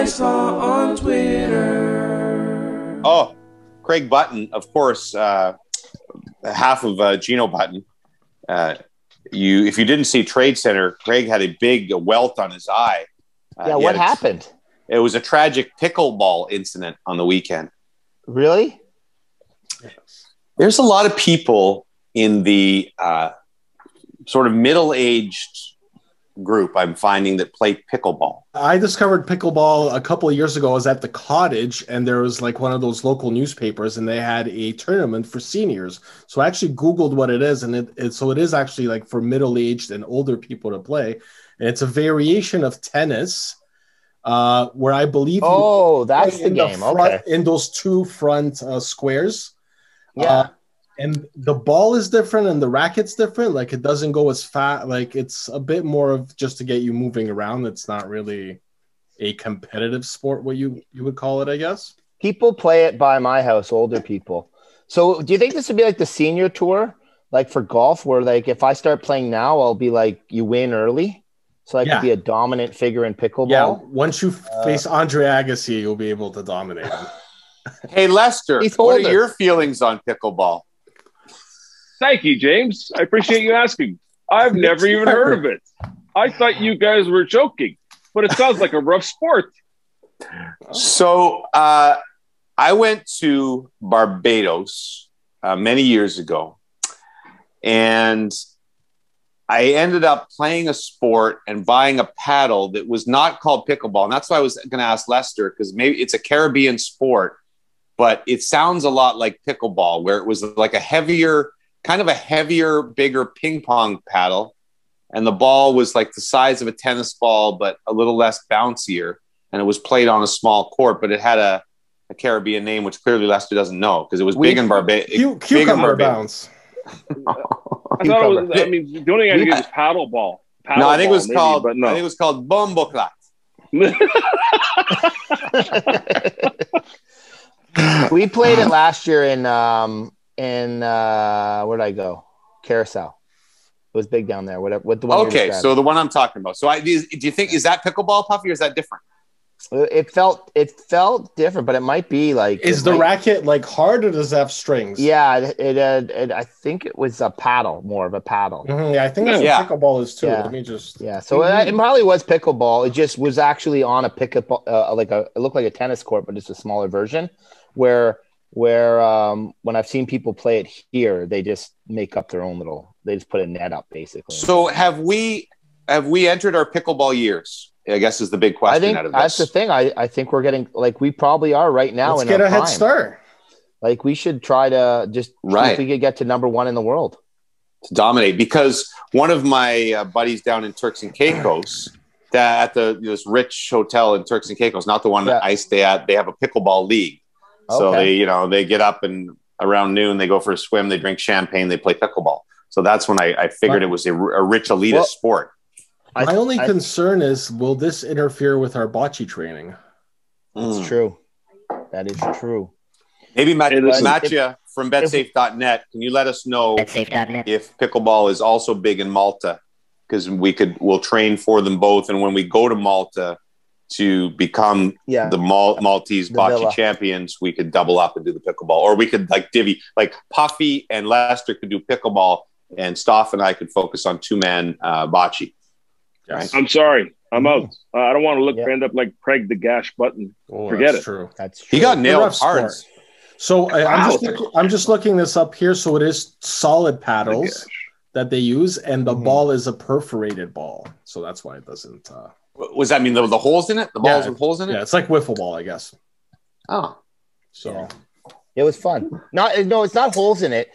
I saw on Twitter. Oh, Craig Button, of course, half of Gino Button. If you didn't see Trade Center, Craig had a big welt on his eye. What happened? It was a tragic pickleball incident on the weekend. Really? There's a lot of people in the sort of middle-aged group I'm finding that play pickleball. I discovered pickleball a couple of years ago. I was at the cottage, and there was like one of those local newspapers, and they had a tournament for seniors. So I actually Googled what it is, and it is actually like for middle-aged and older people to play. And it's a variation of tennis, where I believe that's the game. Okay, in those two front squares. Yeah. And the ball is different and the racket's different. Like, it doesn't go as fast. Like, it's a bit more of just to get you moving around. It's not really a competitive sport, what you would call it, I guess. People play it by my house, older people. So do you think this would be like the senior tour, like for golf, where like if I start playing now, I'll be like, you win early? So I could be a dominant figure in pickleball? Yeah, once you face Andre Agassi, you'll be able to dominate him. Hey, Lester, what are your feelings on pickleball? Thank you, James. I appreciate you asking. I've never even heard of it. I thought you guys were joking, but it sounds like a rough sport. So I went to Barbados many years ago, and I ended up playing a sport and buying a paddle that was not called pickleball. And that's why I was going to ask Lester, because maybe it's a Caribbean sport, but it sounds a lot like pickleball, where it was like a heavier, bigger ping pong paddle. And the ball was like the size of a tennis ball, but a little less bouncier. And it was played on a small court, but it had a Caribbean name, which clearly Lester doesn't know because it was big in Barbados. Cucumber bounce. I thought it was, the only idea was paddle ball. No, I think it was called. I think it was called bomboclat. We played it last year in where'd I go? Carousel. It was big down there. What the one? Okay, so the one I'm talking about. So do you think, is that pickleball, Puffy, or is that different? It felt different, but it might be like. Is the racket like hard, or does it have strings? Yeah, it I think it was a paddle, more of a paddle. Mm-hmm, yeah, I think that's what pickleball is too. Yeah. Let me just. Yeah, so it probably was pickleball. It just was actually on a pickleball, it looked like a tennis court, but just a smaller version. Where when I've seen people play it here, they just make up their own little. They just put a net up basically. So have we entered our pickleball years? I guess is the big question. I think out of this. That's the thing. I think we're getting we probably are right now. Let's get a head start. Like we should try to just see if we could get to number one in the world. To dominate, because one of my buddies down in Turks and Caicos, at this rich hotel in Turks and Caicos, not the one that I stay at, they have a pickleball league. So they get up and around noon, they go for a swim, they drink champagne, they play pickleball. So that's when I figured it was a rich elitist sport. My only concern is, will this interfere with our bocce training? That's true. That is true. Maybe Mattia from betsafe.net, can you let us know if pickleball is also big in Malta? Because we'll train for them both. And when we go to Malta to become the Maltese bocce champions, we could double up and do the pickleball. Or we could divvy, like Puffy and Lester could do pickleball, and Stoff and I could focus on two-man bocce. Right? I'm sorry. I'm out. I don't want to end up like Craig the Gash Button. Forget it. True. That's true. He got nailed hard. So I'm just looking this up here. So it is solid paddles that they use, and the ball is a perforated ball. So that's why it doesn't. What does that mean? The holes in it? The balls with holes in it? Yeah, it's like wiffle ball, I guess. Oh, so it was fun. No, it's not holes in it.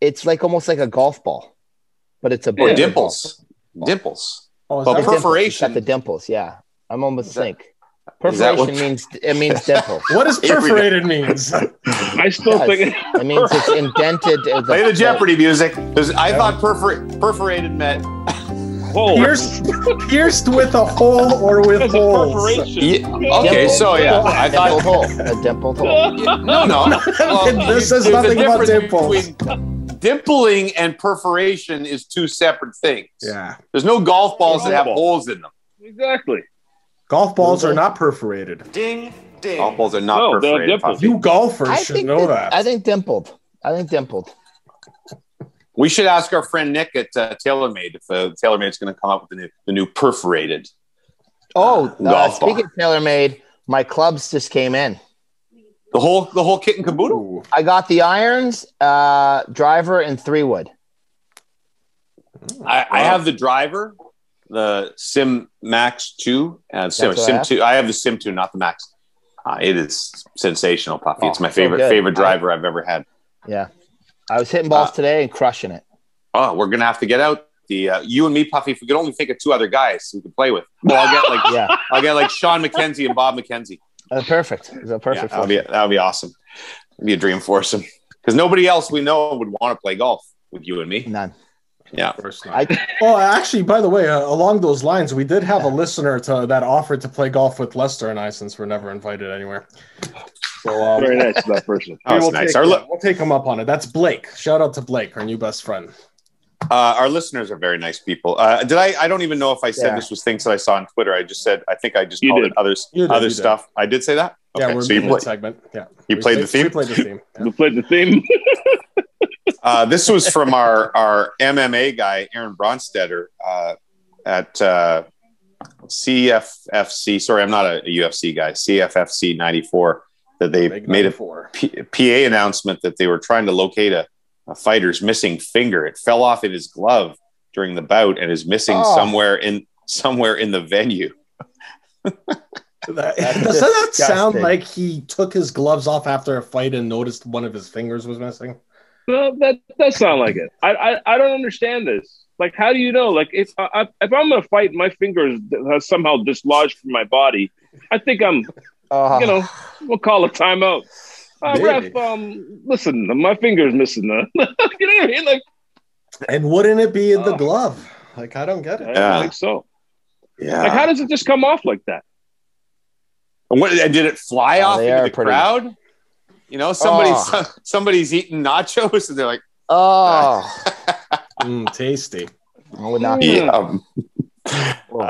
It's like almost like a golf ball, but it's a dimples. Dimples. Oh, but perforation. Got the dimples. Yeah, I'm almost think. Perforation means dimple. What does perforated means? I still think it means it's indented. Play the Jeopardy music. I thought perforated meant pierced with a hole or with holes. Okay, so I thought a dimpled hole. No. Well, this says nothing about dimples. Dimpling and perforation is two separate things. Yeah. There's no golf balls that have holes in them. Exactly. Golf balls are not perforated. Ding, ding. Golf balls are not No, they're perforated. dimpled. Puffy. You golfers should know that. I think dimpled. We should ask our friend Nick at TaylorMade if TaylorMade's going to come up with the new perforated. Oh, golf speaking ball. of TaylorMade, my clubs just came in. The whole kit and caboodle. Ooh. I got the irons, driver, and 3-wood. I have the driver, the Sim Max 2, and Sim That's what I have? 2. I have the Sim 2, not the Max. It is sensational, Puffy. It's my so good. favorite driver I've ever had. Yeah. I was hitting balls today and crushing it. Oh, we're gonna have to get out the you and me, Puffy. If we could only think of 2 other guys we could play with. Well, I'll get like Sean McKenzie and Bob McKenzie. Perfect. Is that perfect? Yeah, that would be awesome. It'd be a dream foursome because nobody else we know would want to play golf with you and me. None. Yeah. Of course not. Oh, actually, by the way, along those lines, we did have a listener that offered to play golf with Lester and I, since we're never invited anywhere. So Very nice of that person. Oh, that's nice. We'll take him up on it. That's Blake. Shout out to Blake, our new best friend. Our listeners are very nice people. I don't even know if I said this was things that I saw on Twitter. I just said I think I just called it other stuff. I did say that. Okay. Yeah, we're so in segment. Yeah, you played the theme. We played the theme. Yeah. We played the theme. This was from our MMA guy Aaron Bronstetter at CFFC. Sorry, I'm not a UFC guy. CFFC 94. That they made a PA announcement that they were trying to locate a fighter's missing finger. It fell off in his glove during the bout and is missing somewhere in the venue. Doesn't that sound like he took his gloves off after a fight and noticed one of his fingers was missing? Well, that does sound like it. I don't understand this. Like, how do you know? Like, if I'm going to fight, my fingers has somehow dislodged from my body. I think I'm, we'll call a timeout. Ref, listen, my finger's missing. You know what I mean? Like, and wouldn't it be in the glove? Like, I don't get it. I don't think so. Yeah. Like, how does it just come off like that? And did it fly off into the crowd? You know, somebody's eating nachos and they're like, tasty. I would not.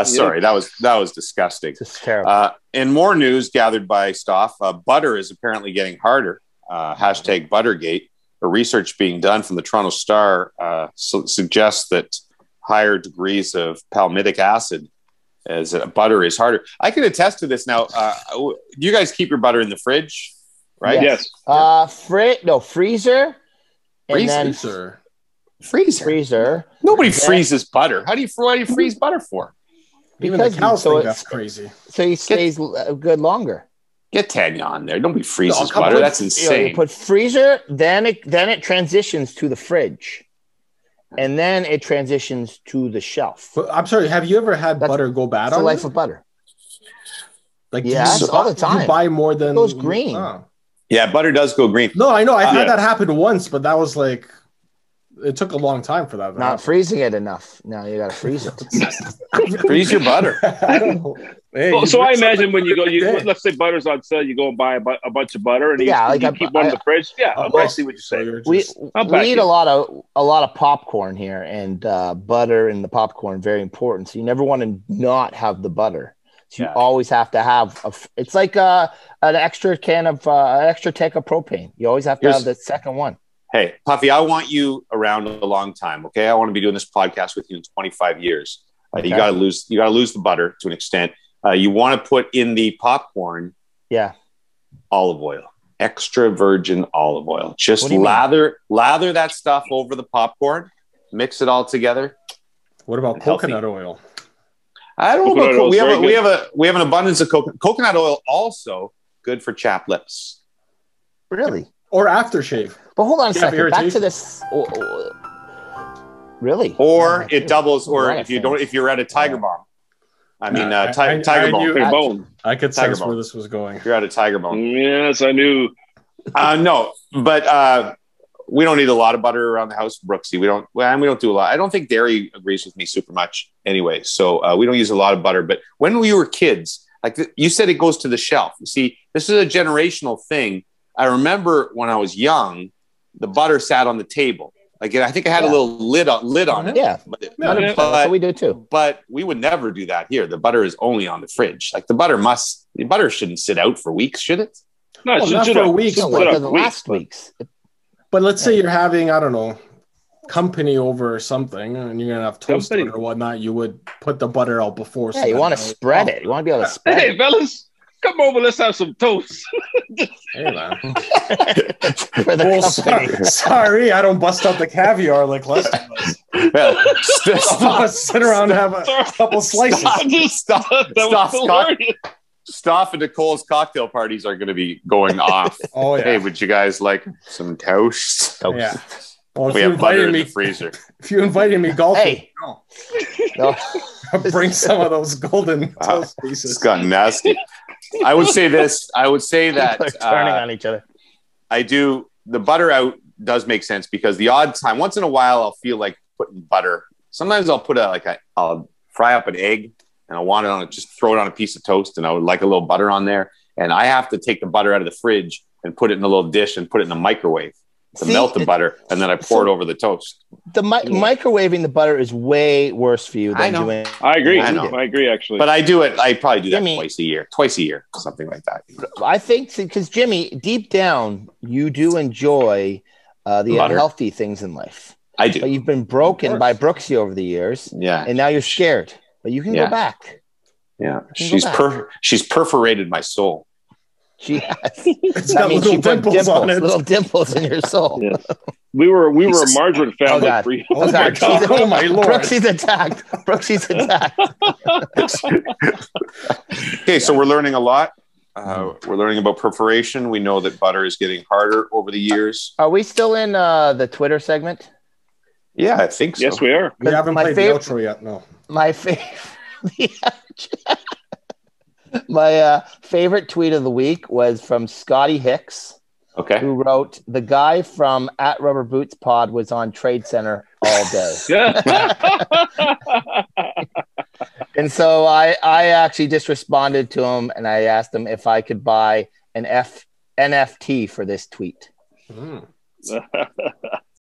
Sorry, that was disgusting. It's terrible. In more news gathered by Stoff, butter is apparently getting harder. Hashtag Buttergate. A research being done from the Toronto Star suggests that higher degrees of palmitic acid as butter is harder. I can attest to this now. Do you guys keep your butter in the fridge? Right? Yes. Freezer. And then freezer. Nobody freezes butter. Why do you freeze butter for? Even the cows think that's crazy. So he stays good longer. Get Tanya on there. Nobody freezes butter. That's insane. You put freezer, then it transitions to the fridge, and then it transitions to the shelf. But I'm sorry. Have you ever had butter go bad? That's the life of butter. Like all the time. You buy more than it goes green. Yeah, butter does go green. No, I know. I had that happen once, but that was like, it took a long time for that. Not freezing it enough. Now you got to freeze it. Freeze your butter. So I imagine when you go, let's say butter's on sale, you go and buy a bunch of butter, and you keep one in the fridge. Yeah, I see what you're saying. We eat a lot of popcorn here, and butter and the popcorn very important. So you never want to not have the butter. So you always have to have it's like an extra tank of propane. You always have to have the second one. Hey, Puffy, I want you around a long time. Okay, I want to be doing this podcast with you in 25 years. Okay. You got to lose the butter to an extent. You want to put in the popcorn, olive oil, extra virgin olive oil. Just lather that stuff over the popcorn. Mix it all together. What about coconut oil? I don't know. We have an abundance of coconut oil. Also good for chapped lips. Really? Or aftershave. But hold on a second. Back to this. Really? Or it doubles. Or if you're at a Tiger Bomb. I mean, Tiger Bone. I could sense where this was going. If you're at a Tiger Bone. Yes, I knew. No, but we don't need a lot of butter around the house, Brooksy. We don't do a lot. I don't think dairy agrees with me super much anyway. So we don't use a lot of butter. But when we were kids, like you said, it goes to the shelf. You see, this is a generational thing. I remember when I was young, the butter sat on the table. Like I think it had a little lid on it. Yeah, but so we do too. But we would never do that here. The butter is only on the fridge. Like the butter shouldn't sit out for weeks, should it? No, Well, not for weeks, Like the last weeks. But let's say you're having, I don't know, company over or something, and you're gonna have toast or whatnot. You would put the butter out before. Yeah, you want to spread it. You want to be able to spread Hey, it. fellas, come over. Let's have some toast. Hey, man. For the Well, company. sorry, I don't bust out the caviar like last time. Well, Sit around and have a couple slices. Stoff and Nicole's cocktail parties are going to be going off. Oh yeah. Hey, would you guys like some toast? Yeah. Well, if We you have butter invited in me, the freezer. if you invited me golfing, Hey. No. bring some of those golden toast It's pieces. gotten nasty. I would say this. I would say that People are turning on each other. I do. The butter out does make sense because the odd time, once in a while, I'll feel like putting butter. Sometimes I'll put I'll fry up an egg and I want it on just throw it on a piece of toast and I would like a little butter on there. And I have to take the butter out of the fridge and put it in a little dish and put it in the microwave to melt the butter. And then I pour it over the toast. The microwaving the butter is way worse for you than doing. I agree. I know. I agree, actually. But I do it. I probably do that Jimmy. twice a year, something like that. I think because Jimmy, deep down, you do enjoy the Butter. unhealthy things in life. I do. But you've been broken by Brooksy over the years, Yeah. and now you're scared. But you can go back. Yeah. You can go She's perforated my soul. She has. It's That got means little she put dimples on it. little dimples in your soul. Yeah. We were a margarine Oh family God! for you. Oh, God. God. Oh, my Lord. Brooksy's attacked. Brooksy's attacked. Okay, so we're learning a lot. We're learning about perforation. We know that butter is getting harder over the years. Are we still in the Twitter segment? Yeah, I think so. Yes, we are. We haven't My played favorite- the outro yet. No. My favorite. My favorite tweet of the week was from Scotty Hicks, Okay. who wrote, "The guy from at Rubber Boots Pod was on Trade Center all day." And so I actually just responded to him and I asked him if I could buy an NFT for this tweet.